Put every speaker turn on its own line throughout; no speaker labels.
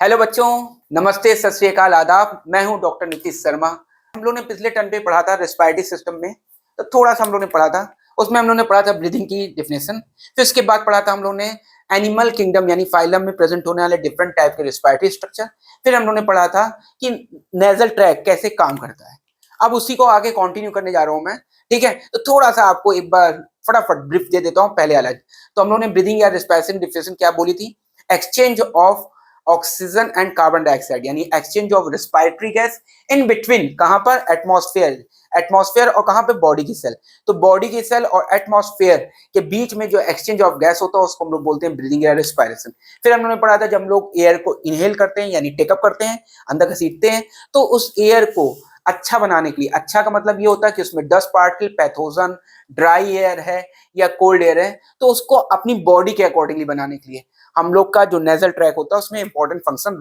Hello बच्चों, नमस्ते, सत श्री अकाल, आदाब। मैं हूं डॉक्टर नीतीश शर्मा। हम लोग ने पिछले टर्म पे पढ़ा था रेस्पिरेटरी सिस्टम में, तो थोड़ा सा हम लोग ने पढ़ा था। उसमें हम लोग ने पढ़ा था ब्रीदिंग की डेफिनेशन। फिर उसके बाद पढ़ा था हम लोग ने एनिमल किंगडम यानी फाइलम में प्रेजेंट होने वाले डिफरेंट टाइप के रेस्पिरेटरी स्ट्रक्चर। फिर हम लोग ने पढ़ा था कि नेजल ट्रैक कैसे काम करता है। अब उसी को आगे कंटिन्यू करने जा रहा हूं मैं। ठीक है, तो थोड़ा सा आपको एक बार फटाफट ब्रीफ दे देता हूँ पहले अलग। तो हम लोग ने ब्रीदिंग या रेस्पिरेशन डेफिनेशन क्या बोली थी? Exchange of oxygen and carbon dioxide यानी exchange of respiratory gas in between, कहां पर? एटमॉस्फेयर। एटमॉस्फेयर और कहां पे? बॉडी की सेल। तो बॉडी की सेल और एटमॉस्फेयर के बीच में जो एक्सचेंज ऑफ गैस होता है उसको हम लोग बोलते हैं ब्रीदिंग या रेस्पिरेशन। फिर हम लोगों ने पढ़ा था जब हम लोग एयर को इनहेल करते हैं यानी टेकअप करते हैं, अंदर घसीटते हैं, तो उस एयर को अच्छा बनाने के लिए, अच्छा का मतलब ये होता है कि उसमें dust particle, pathogen, dry air है या कोल्ड एयर है, तो उसको अपनी बॉडी के अकॉर्डिंगली बनाने के लिए हम लोग का जो नेजल ट्रैक होता है उसमें इंपॉर्टेंट फंक्शन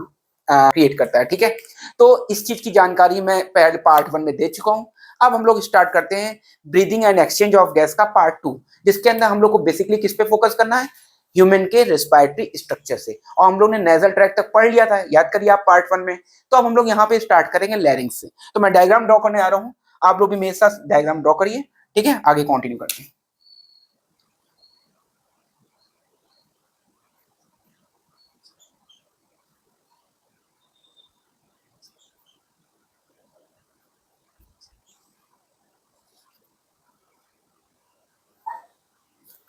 क्रिएट करता है। ठीक है, तो इस चीज की जानकारी मैं पहले पार्ट 1 में दे चुका हूं। अब हम लोग स्टार्ट करते हैं breathing and exchange of gas का पार्ट 2, जिसके अंदर हम लोग को बेसिकली किस पे फोकस करना है? ह्यूमन के रेस्पिरेटरी स्ट्रक्चर से। और हम लोग ने नेजल ट्रैक तक पढ़ लिया था, याद करिए आप, पार्ट 1 में। तो अब हम लोग यहाँ पे स्टार्ट करेंगे लैरिंग्स से। तो मैं डायग्राम ड्रॉ करने आ रहा हूँ, आप लोग भी मेरे साथ डायग्राम ड्रॉ करिए। ठीक है, आगे कंटिन्यू करते हैं।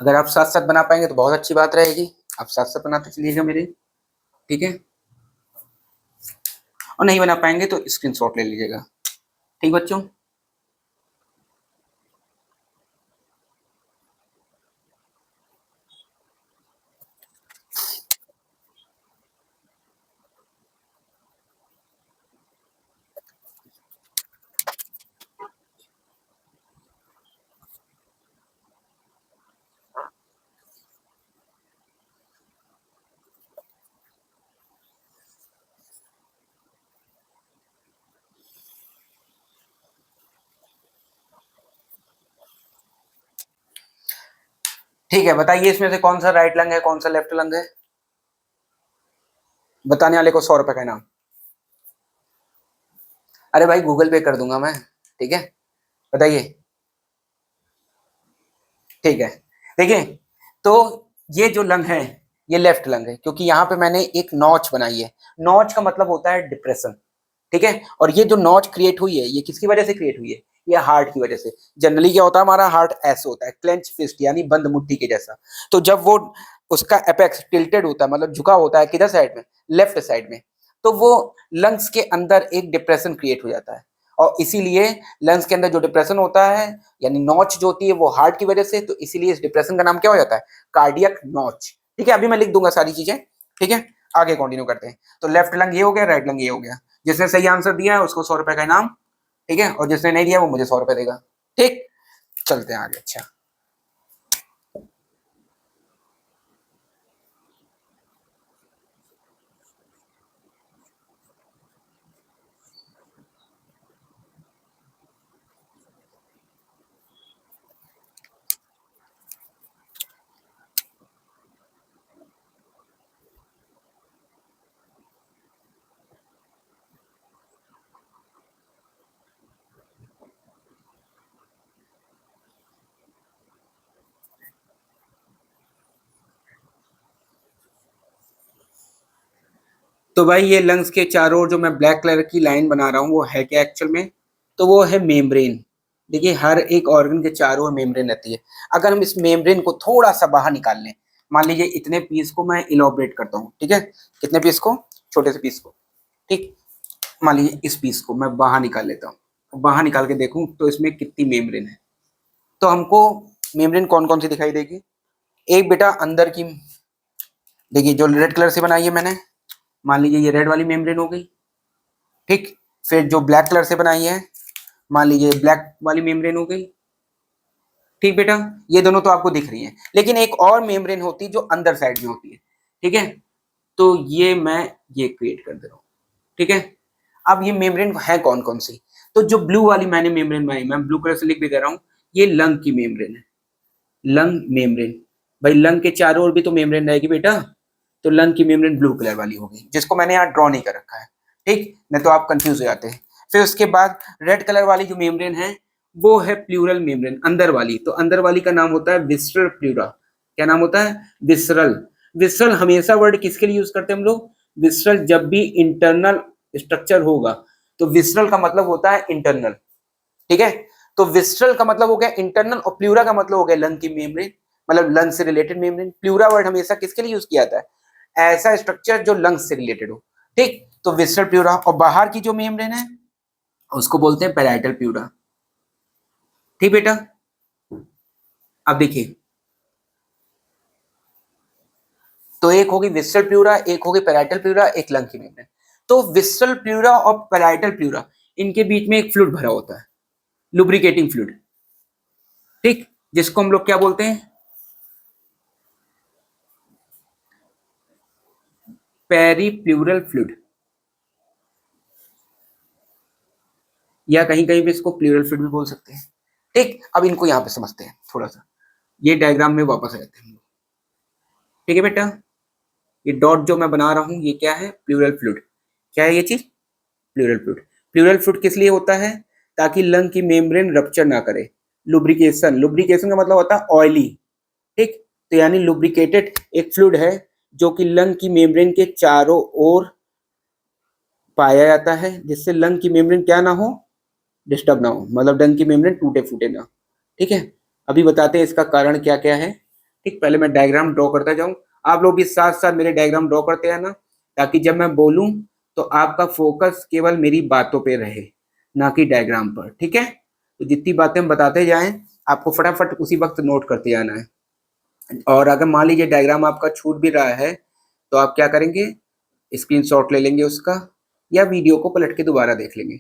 अगर आप साथ साथ बना पाएंगे तो बहुत अच्छी बात रहेगी। आप साथ साथ बनाते चलिएगा मेरे। ठीक है, और नहीं बना पाएंगे तो स्क्रीनशॉट ले लीजिएगा। ठीक बच्चों, ठीक है, बताइए इसमें से कौन सा राइट लंग है, कौन सा लेफ्ट लंग है? बताने वाले को 100 रुपए का इनाम। अरे भाई, गूगल पे कर दूंगा मैं। ठीक है, बताइए। ठीक है, देखिए, तो ये जो लंग है ये लेफ्ट लंग है, क्योंकि यहाँ पे मैंने एक नॉच बनाई है। नॉच का मतलब होता है डिप्रेशन। ठीक है, और ये जो नॉच क्रिएट हुई है ये किसकी वजह से क्रिएट हुई है? ये हार्ट की वजह से। जनरली क्या होता है, हमारा हार्ट ऐसे होता है, क्लेंच फिस्ट यानी बंद मुट्ठी के जैसा। तो जब वो उसका एपेक्स टिल्टेड होता है, मतलब झुका होता है, किधर साइड में? लेफ्ट साइड में। तो वो लंग्स के अंदर एक डिप्रेशन क्रिएट हो जाता है, और इसीलिए लंग्स के अंदर जो डिप्रेशन होता है यानी नॉच जो होती है वो हार्ट की वजह से, तो इसीलिए इस डिप्रेशन का नाम क्या हो जाता है? Cardiac notch. ठीक है, अभी मैं लिख दूंगा सारी चीजें। ठीक है, आगे कंटिन्यू करते हैं। तो लेफ्ट लंग ये हो गया, राइट लंग ये हो गया। जिसने सही आंसर दिया है उसको 100 रुपए का इनाम। ठीक है, और जिसने नहीं दिया वो मुझे 100 रुपए देगा। ठीक, चलते हैं आगे। अच्छा, तो भाई ये लंग्स के चारों ओर जो मैं ब्लैक कलर की लाइन बना रहा हूँ वो है क्या एक्चुअल में? तो वो है मेम्ब्रेन। देखिए, हर एक ऑर्गन के चारों ओर मेम्ब्रेन रहती है। अगर हम इस मेम्ब्रेन को थोड़ा सा बाहर निकाल लें, मान लीजिए इतने पीस को मैं इलॉबरेट करता हूँ। ठीक है, कितने पीस को? छोटे से पीस को। ठीक, मान लीजिए इस पीस को मैं बाहर निकाल लेता हूँ। बाहर निकाल के देखूं तो इसमें कितनी मेम्ब्रेन है। तो हमको मेम्ब्रेन कौन कौन सी दिखाई देगी? एक बेटा अंदर की, देखिए जो रेड कलर से बनाई है मैंने, मान लीजिए ये रेड वाली मेम्ब्रेन हो गई। ठीक, फिर जो ब्लैक कलर से बनाई है, मान लीजिए ब्लैक वाली मेम्ब्रेन हो गई। ठीक बेटा, ये दोनों तो आपको दिख रही है, लेकिन एक और मेम्ब्रेन होती है जो अंदर साइड में होती है। ठीक है, तो ये मैं ये क्रिएट कर दे रहा हूँ। ठीक है, अब ये मेम्ब्रेन है कौन कौन सी? तो जो ब्लू वाली मैंने मेम्ब्रेन बनाई, मैं ब्लू कलर से लिख भी दे रहा हूँ, ये लंग की मेम्ब्रेन है। Lung membrane. भाई लंग के चारों ओर भी तो मेम्ब्रेन रहेगी बेटा, तो लंग की मेम्ब्रेन ब्लू कलर वाली होगी, जिसको मैंने यहाँ ड्रॉ नहीं कर रखा है, ठीक, नहीं तो आप कंफ्यूज हो जाते हैं। फिर उसके बाद रेड कलर वाली जो मेम्ब्रेन है वो है प्लूरल मेम्ब्रेन, अंदर वाली। तो अंदर वाली का नाम होता है विसरल प्लूरा। क्या नाम होता है? विसरल। विसरल हमेशा वर्ड किसके लिए यूज करते हैं हम लोग? विसरल जब भी इंटरनल स्ट्रक्चर होगा तो विसरल का मतलब होता है इंटरनल, ठीक है। तो विसरल का मतलब हो गया इंटरनल और प्लूरा का मतलब हो गया लंग की मेम्ब्रेन, मतलब लंग से रिलेटेड मेम्ब्रेन। प्लूरा वर्ड हमेशा किसके लिए यूज किया जाता है? ऐसा स्ट्रक्चर जो लंग से रिलेटेड हो, ठीक। तो विसरल प्लूरा। और बाहर की जो मेम्ब्रेन है उसको बोलते हैं पैराइटल प्लूरा, ठीक बेटा। अब देखिए, तो एक होगी विसरल प्लूरा, एक होगी पैराइटल प्लूरा, एक लंग की मेम्ब्रेन। तो विसरल प्लूरा और पैराइटल प्लूरा इनके बीच में एक फ्लूइड भरा होता है, लुब्रिकेटिंग फ्लूइड, ठीक, जिसको हम लोग क्या बोलते हैं? पेरीप्लूरल फ्लूइड, या कहीं कहीं पे इसको प्लूरल फ्लूइड भी बोल सकते हैं, ठीक। अब इनको यहाँ पे समझते हैं थोड़ा सा, ये डायग्राम में वापस आ जाते हैं हम लोग, ठीक है बेटा। ये डॉट जो मैं बना रहा हूँ ये क्या है? Pleural fluid. क्या है ये चीज? Pleural fluid. प्लूरल फ्लूइड किस लिए होता है? ताकि लंग की मेम्ब्रेन रप्चर ना करे। लुब्रिकेशन, लुब्रिकेशन का मतलब होता है ऑयली, ठीक। तो यानी लुब्रिकेटेड एक फ्लूइड है जो कि लंग की मेम्ब्रेन के चारों ओर पाया जाता है, जिससे लंग की मेम्ब्रेन क्या ना हो? डिस्टर्ब ना हो, मतलब लंग की मेम्ब्रेन टूटे फूटे ना, ठीक है। अभी बताते हैं इसका कारण क्या क्या है, ठीक। पहले मैं डायग्राम ड्रॉ करता जाऊं, आप लोग भी साथ साथ मेरे डायग्राम ड्रॉ करते हैं ना, ताकि जब मैं बोलूं तो आपका फोकस केवल मेरी बातों पे रहे, ना कि डायग्राम पर, ठीक है। तो जितनी बातें हम बताते जाएं आपको फटाफट उसी वक्त नोट करते जाना है। और अगर मान लीजिए डायग्राम आपका छूट भी रहा है तो आप क्या करेंगे? स्क्रीनशॉट ले लेंगे उसका, या वीडियो को पलट के दोबारा देख लेंगे,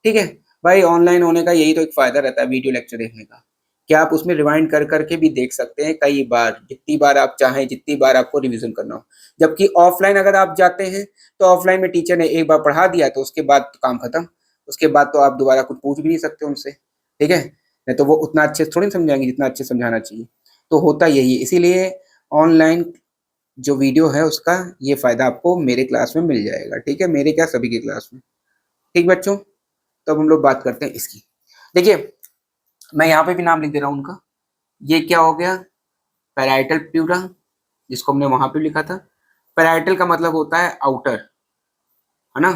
ठीक है। भाई ऑनलाइन होने का यही तो एक फायदा रहता है वीडियो लेक्चर देखने का, कि आप उसमें रिवाइंड कर करके भी देख सकते हैं कई बार, जितनी बार आप चाहें, जितनी बार आपको रिवीजन करना हो। जबकि ऑफलाइन अगर आप जाते हैं तो ऑफलाइन में टीचर ने एक बार पढ़ा दिया तो उसके बाद तो काम खत्म, उसके बाद तो आप दोबारा कुछ पूछ भी नहीं सकते उनसे, ठीक है। नहीं तो वो उतना अच्छे से थोड़ी समझाएंगे जितना अच्छे समझाना चाहिए। तो होता यही है, इसीलिए ऑनलाइन जो वीडियो है उसका ये फायदा आपको मेरे क्लास में मिल जाएगा, ठीक है, मेरे क्या सभी की क्लास में, ठीक बच्चों। तो अब हम लोग बात करते हैं इसकी। देखिए मैं यहाँ पे भी नाम लिख दे रहा हूँ उनका। ये क्या हो गया? पैराइटल प्लूरा, जिसको हमने वहां पे लिखा था। पैराइटल का मतलब होता है आउटर, है ना।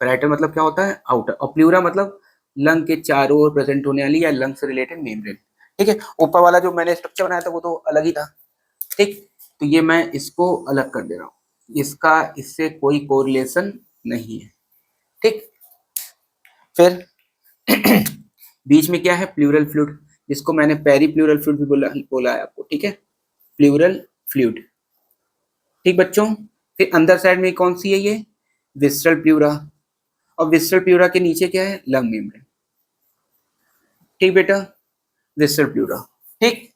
पैराइटल मतलब क्या होता है? आउटर। और प्लूरा मतलब लंग के चारों ओर प्रेजेंट होने वाली या लंग से रिलेटेड मेम्ब्रेन, ठीक है। ऊपर वाला जो मैंने स्ट्रक्चर बनाया था वो तो अलग ही था, ठीक। तो ये मैं इसको अलग कर दे रहा हूँ, इसका इससे कोई कोरिलेशन नहीं है, ठीक। फिर बीच में क्या है? प्लूरल फ्लूइड, जिसको मैंने पेरी प्लूरल फ्लूइड भी बोला है आपको, ठीक है। प्लूरल फ्लूइड, ठीक बच्चों। फिर अंदर साइड में कौन सी है? ये विस्ट्रल प्लूरा। और विस्ट्रल प्लूरा के नीचे क्या है? लंग मेम्ब्रेन, ठीक बेटा, विस्ट्रल प्लूरा, ठीक।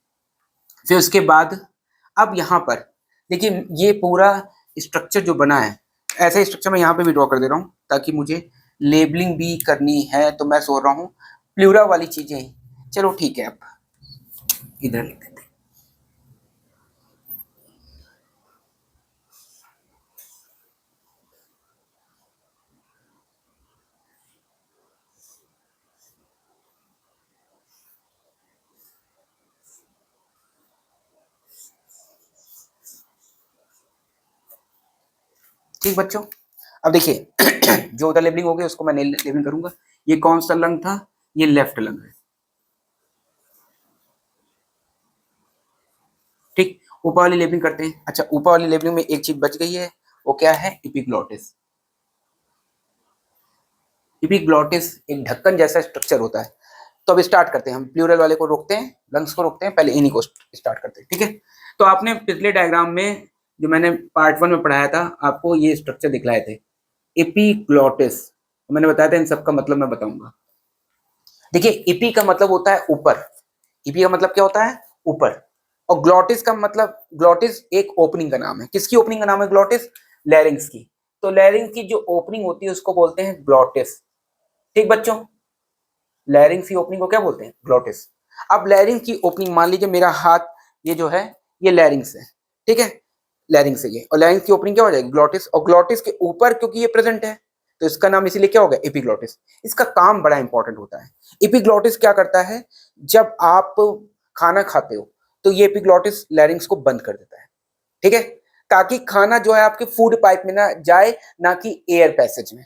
फिर उसके बाद अब यहाँ पर देखिए ये पूरा स्ट्रक्चर जो बना है, ऐसा स्ट्रक्चर मैं यहाँ पे भी ड्रॉ कर दे रहा हूँ ताकि मुझे लेबलिंग भी करनी है, तो मैं सोच रहा हूँ प्लूरा वाली चीजें। चलो ठीक है, अब इधर लिख देते हैं। ठीक बच्चों, अब देखिए जो उधर लेबलिंग हो गई उसको मैं लेबलिंग करूंगा। ये कौन सा लंग था? ये लेफ्ट लंग है, ठीक। ऊपर वाली लेबलिंग करते हैं। अच्छा, ऊपर वाली लेबलिंग में एक चीज बच गई है, वो क्या है? एपिग्लॉटिस। एपिग्लॉटिस एक ढक्कन जैसा स्ट्रक्चर होता है। तो अब स्टार्ट करते हैं, हम प्लूरल वाले को रोकते हैं, लंग्स को रोकते हैं, पहले इन्हीं को स्टार्ट करते हैं, ठीक है। तो आपने पिछले डायग्राम में जो मैंने पार्ट 1 में पढ़ाया था आपको ये स्ट्रक्चर दिखलाए थे, एपिग्लॉटिस। मैंने बताया था इन सबका मतलब मैं बताऊंगा। देखिए इपी का मतलब होता है ऊपर, इपी का मतलब क्या होता है? ऊपर। और ग्लॉटिस का मतलब, ग्लॉटिस एक ओपनिंग का नाम है। किसकी ओपनिंग का नाम है ग्लॉटिस? लैरिंग्स की। तो लैरिंग्स की जो ओपनिंग होती है उसको बोलते हैं ग्लॉटिस, ठीक बच्चों। लैरिंग्स की ओपनिंग को क्या बोलते हैं? ग्लॉटिस। अब लैरिंग्स की ओपनिंग, मान लीजिए मेरा हाथ ये जो है ये लैरिंग्स है, ठीक है। लैरिंग्स है ये, और लैरिंग्स की ओपनिंग क्या हो जाएगी, ग्लॉटिस, और ग्लॉटिस के ऊपर क्योंकि ये प्रेजेंट है तो इसका नाम इसीलिए क्या होगा, एपिग्लॉटिस। इसका काम बड़ा इंपॉर्टेंट होता है। एपिग्लॉटिस क्या करता है, जब आप खाना खाते हो तो ये एपिग्लॉटिस लैरिंग्स को बंद कर देता है, ठीक है, ताकि खाना जो है आपके फूड पाइप में ना जाए, ना कि एयर पैसेज में।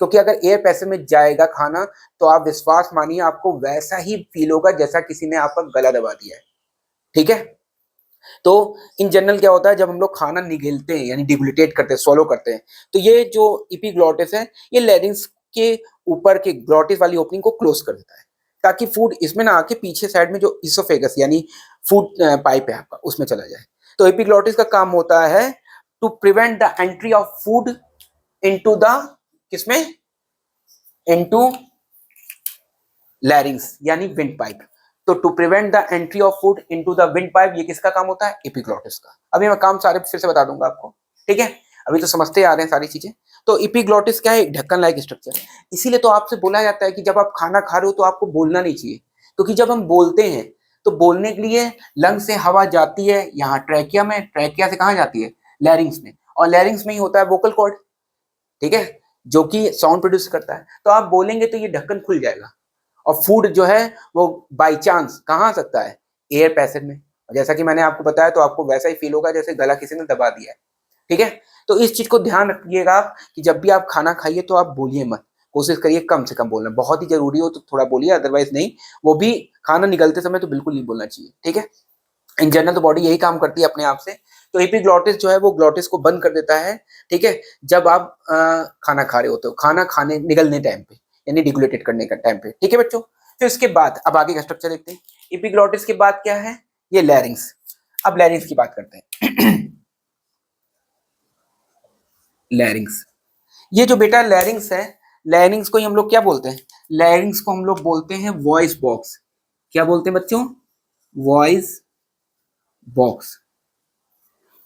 क्योंकि अगर एयर पैसेज में जाएगा खाना तो आप विश्वास मानिए आपको वैसा ही फील होगा जैसा किसी ने आपका गला दबा दिया है, ठीक है। तो इन जनरल क्या होता है, जब हम लोग खाना निगलते हैं यानी डिग्लिटेट करते हैं, swallow करते हैं, तो ये जो एपिग्लॉटिस है ये लैरिंग्स के ऊपर के ग्लॉटिस वाली ओपनिंग को क्लोज कर देता है, ताकि फूड इसमें ना आके पीछे साइड में जो इसोफेगस यानी फूड पाइप है आपका उसमें चला जाए। तो एपिग्लॉटिस का काम होता है to prevent the entry of food into the किसमें, इनटू लैरिंग्स यानी विंड पाइप। तो to prevent the entry of food into the windpipe, ये किसका काम होता है, एपिग्लॉटिस का। अभी मैं काम सारे फिर से बता दूंगा आपको, ठीक है, अभी तो समझते आ रहे हैं सारी चीजें। तो एपिग्लॉटिस क्या है, एक ढक्कन लाइक स्ट्रक्चर है। इसीलिए तो आपसे बोला जाता है कि जब आप खाना खा रहे हो तो आपको बोलना नहीं चाहिए, क्योंकि जब हम बोलते हैं तो बोलने के लिए लंग से हवा जाती है यहाँ ट्रैकिया में, ट्रैकिया से कहाँ जाती है, लैरिंग्स में, और लैरिंग्स में ही होता है वोकल कॉर्ड, ठीक है, जो कि साउंड प्रोड्यूस करता है। तो आप बोलेंगे तो ये ढक्कन खुल जाएगा, और फूड जो है वो बाय चांस कहाँ आ सकता है, एयर पैसेज में। और जैसा कि मैंने आपको बताया तो आपको वैसा ही फील होगा जैसे गला किसी ने दबा दिया है, ठीक है। तो इस चीज को ध्यान रखिएगा आप कि जब भी आप खाना खाइए तो आप बोलिए मत, कोशिश करिए कम से कम बोलना, बहुत ही जरूरी हो तो थोड़ा बोलिए, अदरवाइज नहीं, वो भी खाना निगलते समय तो बिल्कुल नहीं बोलना चाहिए, ठीक है। इन जनरल तो बॉडी यही काम करती है अपने आप से। तो एपिग्लॉटिस जो है वो ग्लॉटिस को बंद कर देता है, ठीक है, जब आप खाना खा रहे होते हो, खाना खाने निगलने टाइम पे यानी डिग्लूटेट करने का टाइम पे, ठीक है बच्चों। फिर उसके बाद अब आगे का स्ट्रक्चर देखते हैं। एपिग्लॉटिस के बाद क्या है, ये लैरिंग्स। अब लैरिंग्स की बात करते हैं। लैरिंग्स, ये जो बेटा लैरिंग्स है, लैरिंग्स को ही हम लोग क्या बोलते हैं, लैरिंग्स को हम लोग बोलते हैं वॉइस बॉक्स। क्या बोलते हैं बच्चों, वॉइस बॉक्स,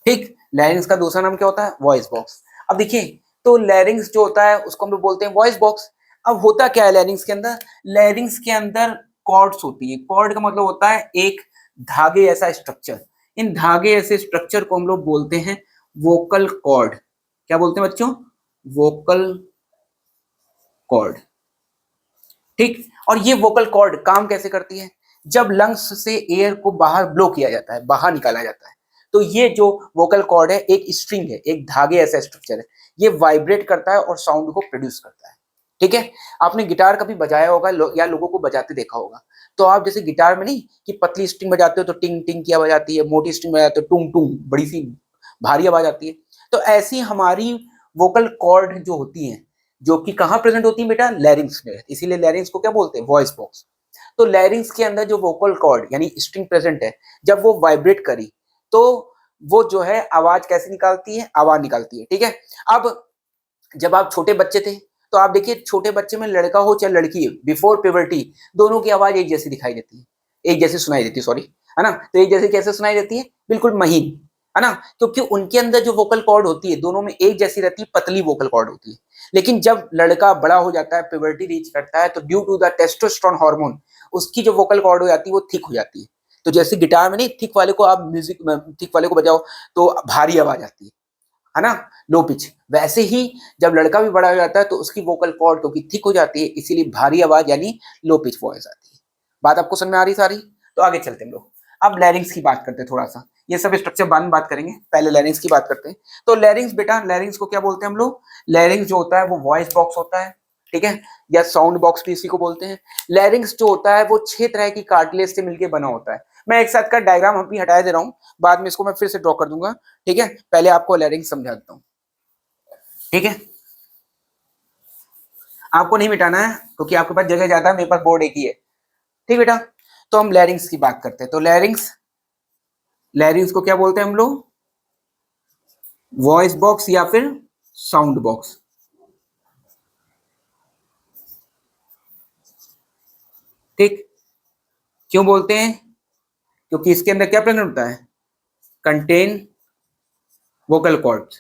ठीक। लैरिंग्स का दूसरा नाम क्या होता है, वॉइस बॉक्स। अब देखिए, तो लैरिंग्स जो होता है उसको हम लोग बोलते हैं वॉइस बॉक्स। अब होता क्या है लैरिंग्स के अंदर, लैरिंग्स के अंदर कॉर्ड्स होती है। कॉर्ड का मतलब होता है एक धागे ऐसा स्ट्रक्चर। इन धागे ऐसे स्ट्रक्चर को हम लोग बोलते हैं वोकल कॉर्ड। क्या बोलते हैं बच्चों, वोकल कॉर्ड, ठीक। और ये वोकल कॉर्ड काम कैसे करती है, जब लंग्स से एयर को बाहर ब्लो किया जाता है, बाहर निकाला जाता है, तो ये जो वोकल कॉर्ड है एक स्ट्रिंग है, एक धागे ऐसा स्ट्रक्चर है, ये वाइब्रेट करता है और साउंड को प्रोड्यूस करता है, ठीक है। आपने गिटार कभी बजाया होगा या लोगों को बजाते देखा होगा, तो आप जैसे गिटार में नहीं कि पतली स्ट्रिंग बजाते हो तो टिंग टिंग की आवाज आती है, मोटी स्ट्रिंग बजाते हो टूंग टूंग बड़ी सी भारी आवाज आती है। तो ऐसी हमारी वोकल कॉर्ड जो होती है, जो कि कहाँ प्रेजेंट होती है बेटा, लैरिंग्स में, इसीलिए लैरिंग्स को क्या बोलते हैं, वॉइस बॉक्स। तो लैरिंग्स के अंदर जो वोकल कॉर्ड यानी स्ट्रिंग प्रेजेंट है, जब वो वाइब्रेट करी तो वो जो है आवाज कैसे निकालती है, आवाज निकालती है, ठीक है। अब जब आप छोटे बच्चे थे तो आप देखिए छोटे बच्चे में लड़का हो चाहे लड़की हो, बिफोर प्यूबर्टी दोनों की आवाज एक जैसी दिखाई देती है, एक जैसी सुनाई देती है, सॉरी, है ना। तो एक जैसी कैसे सुनाई देती है, बिल्कुल महीन, है ना, क्योंकि उनके अंदर जो वोकल कॉर्ड होती है दोनों में एक जैसी रहती है, पतली वोकल कॉर्ड होती है। लेकिन जब लड़का बड़ा हो जाता है, प्यूबर्टी रीच करता है, तो due to the testosterone hormone उसकी जो वोकल कॉर्ड हो जाती है वो थिक हो जाती है। तो जैसे गिटार में नहीं थिक वाले को आप म्यूजिक थिक वाले को बजाओ तो भारी आवाज आती है ना, लो पिच, वैसे ही जब लड़का भी बड़ा हो जाता है तो उसकी वोकल कॉर्ड क्योंकि थिक हो जाती है, इसीलिए भारी आवाज यानी लो पिच वॉइस आती है। बात आपको समझ में आ रही सारी। तो आगे चलते हैं लोग, अब लैरिंग्स की बात करते हैं थोड़ा सा, ये सब स्ट्रक्चर बाद में बात करेंगे, पहले लैरिंग्स की बात करते हैं। तो लैरिंग्स बेटा, लैरिंग्स को क्या बोलते हैं हम लोग, लैरिंग्स जो होता है वो वॉइस बॉक्स होता है, ठीक है, या साउंड बॉक्स भी इसी को बोलते हैं। लैरिंग्स जो होता है वो 6 तरह की कार्टिलेज से मिलकर बना होता है। मैं एक साथ का डायग्राम अभी हटा दे रहा हूँ, बाद में इसको मैं फिर से ड्रॉ कर दूंगा, ठीक है। पहले आपको लैरिंग्स समझा देता हूँ, ठीक है। आपको नहीं मिटाना है क्योंकि आपके पास जगह ज्यादा है, मेरे पास बोर्ड एक ही है, ठीक बेटा। तो हम लैरिंग्स की बात करते हैं। तो लैरिंग्स, लैरिंग्स को क्या बोलते हैं हम लोग, वॉइस बॉक्स या फिर साउंड बॉक्स, ठीक। क्यों बोलते हैं, क्योंकि इसके अंदर क्या प्रेजेंट होता है, contain vocal cord.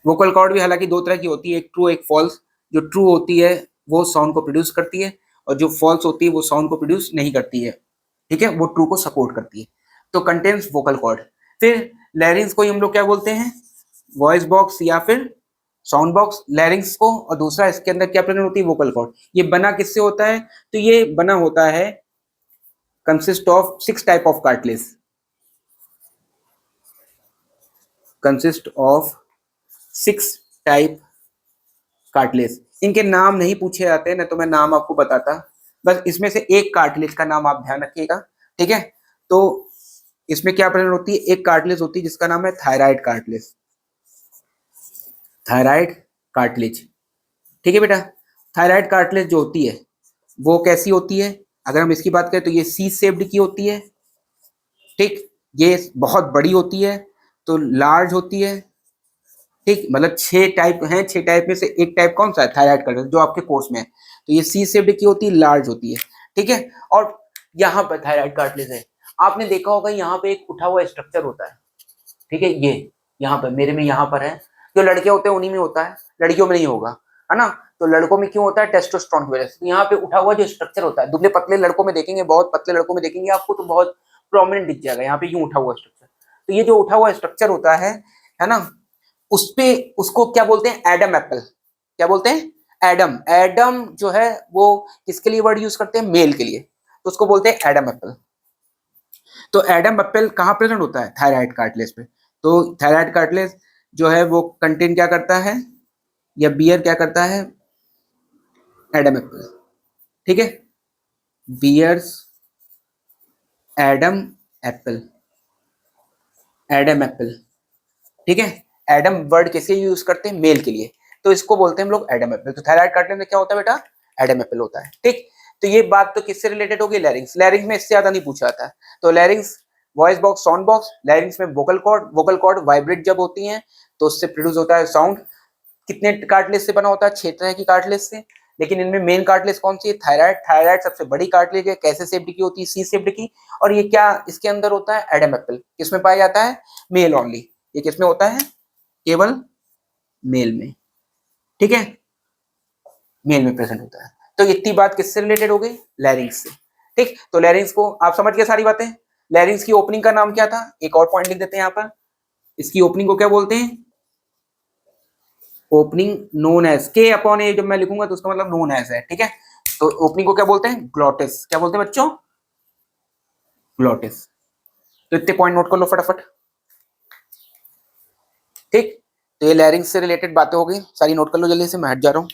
Vocal cord भी हालांकि दो तरह की होती है, एक ट्रू एक फॉल्स। जो ट्रू होती है वो साउंड को प्रोड्यूस करती है, और जो फॉल्स होती है वो साउंड को प्रोड्यूस नहीं करती है, ठीक है, वो ट्रू को सपोर्ट करती है। तो कंटेन्स वोकल कॉर्ड। फिर लैरिंग्स को ही हम लोग क्या बोलते हैं, वॉइस बॉक्स या फिर साउंड बॉक्स, लैरिंग्स को। और दूसरा इसके अंदर क्या प्रेजेंट होती है, वोकल कॉर्ड। ये बना किससे होता है, तो ये बना होता है, consist of 6 type of cartilage, consist of 6 type cartilage. इनके नाम नहीं पूछे जाते, ना तो मैं नाम आपको बताता, बस इसमें से एक कार्टिलेज का नाम आप ध्यान रखिएगा, ठीक है। तो इसमें क्या प्रेजेंट होती है, एक कार्टिलेज होती है जिसका नाम है थायराइड कार्टिलेज, थायराइड कार्टिलेज, ठीक है बेटा। थायराइड कार्टिलेज जो होती है वो कैसी होती है, अगर हम इसकी बात करें तो ये सी शेप्ड की होती है, ठीक। ये बहुत बड़ी होती है, तो लार्ज होती है, ठीक। मतलब 6 टाइप हैं, 6 टाइप में से एक टाइप कौन सा है, थायराइड कार्टिलेज, जो आपके कोर्स में है। तो ये सी शेप्ड की होती है, लार्ज होती है, ठीक है। और यहाँ पर थायराइड कार्टिलेज है, आपने देखा होगा यहाँ पे एक उठा हुआ स्ट्रक्चर होता है, ठीक है। ये यहाँ पर मेरे में यहाँ पर है, जो लड़के होते हैं उन्हीं में होता है, लड़कियों में नहीं होगा, है ना। तो लड़कों में क्यों होता है, टेस्टोस्टेरोन की वजह से। तो यहाँ पे उठा हुआ जो स्ट्रक्चर होता है, दुबले पतले लड़कों में देखेंगे, बहुत पतले लड़कों में देखेंगे आपको तो बहुत प्रोमिनेंट दिख जाएगा, यहाँ पे यूं उठा हुआ स्ट्रक्चर। तो ये जो उठा हुआ स्ट्रक्चर होता है ना, उस पे उसको क्या बोलते हैं, एडम एप्पल। क्या बोलते हैं, एडम। एडम जो है वो किसके लिए वर्ड यूज करते हैं, मेल के लिए, तो उसको बोलते हैं एडम एप्पल। तो एडम एप्पल कहाँ प्रेजेंट होता है, थायराइड कार्टिलेज पे। तो थायराइड कार्टिलेज जो है वो कंटेन क्या करता है, या बियर क्या करता है, एडम एप्पल, ठीक है। Bears Adam apple, Adam apple, ठीक है। एडम वर्ड किसके यूज करते हैं, मेल के लिए, तो इसको बोलते हैं हम लोग एडम एप्पल। तो थायराइड कार्टिलेज में क्या होता है बेटा, एडम एप्पल होता है, ठीक। तो ये बात तो किससे रिलेटेड होगी, लैरिंग्स। लैरिंग्स में इससे ज्यादा नहीं पूछा जाता है। तो larynx voice box, sound box, larynx में vocal cord, vocal cord vibrate जब होती हैं तो उससे प्रोड्यूस होता है साउंड। कितने कार्टिलेज से बना होता है, 6 तरह की कार्टिलेज से, लेकिन इनमें मेन कार्टिलेज कौन सी है, थायराइड। थायराइड सबसे बड़ी कार्टिलेज है, कैसे शेप्ड की होती है, सी शेप्ड की। और ये क्या इसके अंदर होता है, एडम एप्पल। किसमें पाया जाता है, मेल ओनली। ये किसमें होता है, केवल मेल में, ठीक है, मेल में प्रेजेंट होता है। तो इतनी बात किससे रिलेटेड हो गई, लैरिंग्स से, ठीक। तो लैरिंग्स को आप समझ गए सारी बातें। लैरिंग्स की ओपनिंग का नाम क्या था, एक और पॉइंट लिख देते हैं यहाँ पर, इसकी ओपनिंग को क्या बोलते हैं, ओपनिंग नोन एज, के अपॉन ए जब मैं लिखूंगा तो उसका मतलब नोन एज है, ठीक है। तो ओपनिंग को क्या बोलते हैं, ग्लॉटिस। क्या बोलते हैं बच्चों, ग्लॉटिस। तो इतने पॉइंट नोट कर लो फटाफट, ठीक। तो ये लैरिंग्स से रिलेटेड बातें हो गई सारी, नोट कर लो जल्दी से, मैं हट जा रहा हूँ।